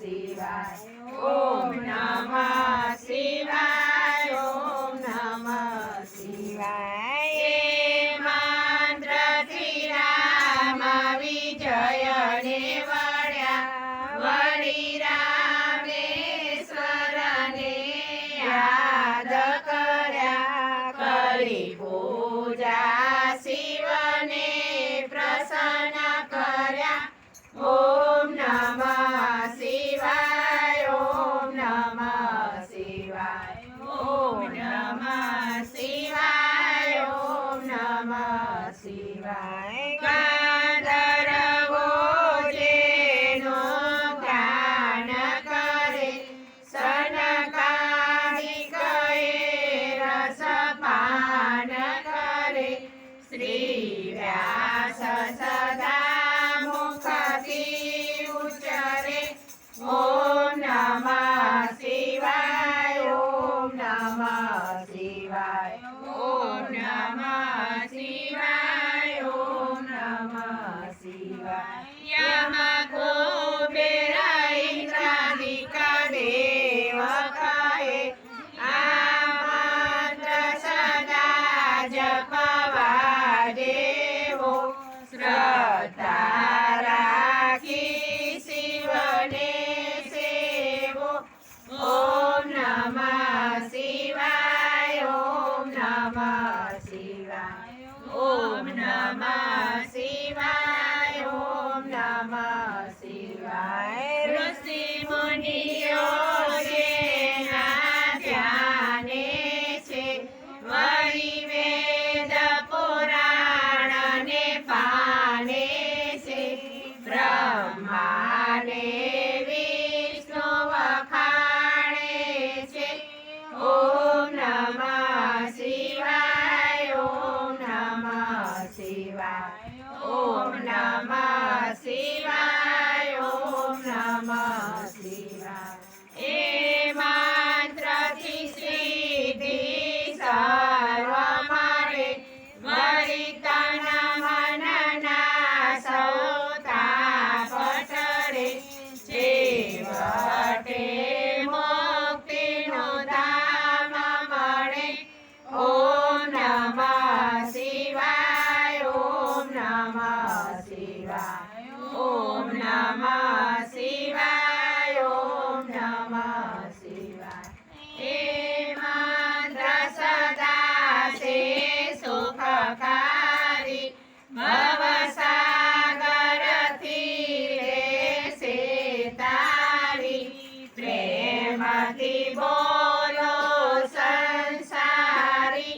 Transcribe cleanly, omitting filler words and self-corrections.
શિવાય. ઓમ નમઃ શિવાય. ઓમ નમઃ શિવાય. એ મંત્રથી રામ વિજયને વળ્યા, વળી રામેશ્વરને યાદ કર્યા, કરી પૂજા શિવને પ્રસન્ન કર્યા. ઓમ નમઃ શિવાય. ઓમ નમઃ શિવાય. ઓમ નમઃ શિવાય. ઓમ નમઃ શિવાય. ગાંધર્વો જેનું ગાન કરે, સનકાદિકે રસપાન કરે, શ્રી વ્યાસ સદા મુખથી ઉચ્ચરે. ઓમ નમઃ શિવાય. ઓમ નમઃ શિવાય. ઓમ નમઃ શિવાય. ઓમ નમઃ શિવાય. યમ કુબેર ઇન્દ્રાદિક દેવ કહે, આ મંત્ર સદા જપવા દેવો, શ્રદ્ધા રાખી શિવને સેવો. ઓમ નમઃ શિવાય. ઓમ નમઃ શિવાય. ઓમ નમઃ શિવાય. ઓમ નમઃ શિવાય. ઋષિ મુનિઓ જેના ધ્યાને છે, વળી વેદ પુરાણ ને પાને છે, બ્રહ્માને વિષ્ણુ વખાણે છે. ઓમ નમઃ શિવાય. ઓમ નમઃ શિવાય. ઓમ નમઃ શિવાય. ઓમ નમઃ શિવાય. એ મંત્રથી સિદ્ધિ સર્વ મળે, વળી તન મનના સૌ તાપ ટળે, છેવટે મુક્તિનું ધામ મળે. ઓમ નમઃ શિવાય. ઓમ નમઃ શિવાય. ઓમ નમઃ શિવાય. ઓમ નમઃ શિવાય. એ મંત્ર સદા છે સુખકારી, ભવસાગરથી લેશે તારી, પ્રેમથી બોલો સંસારી.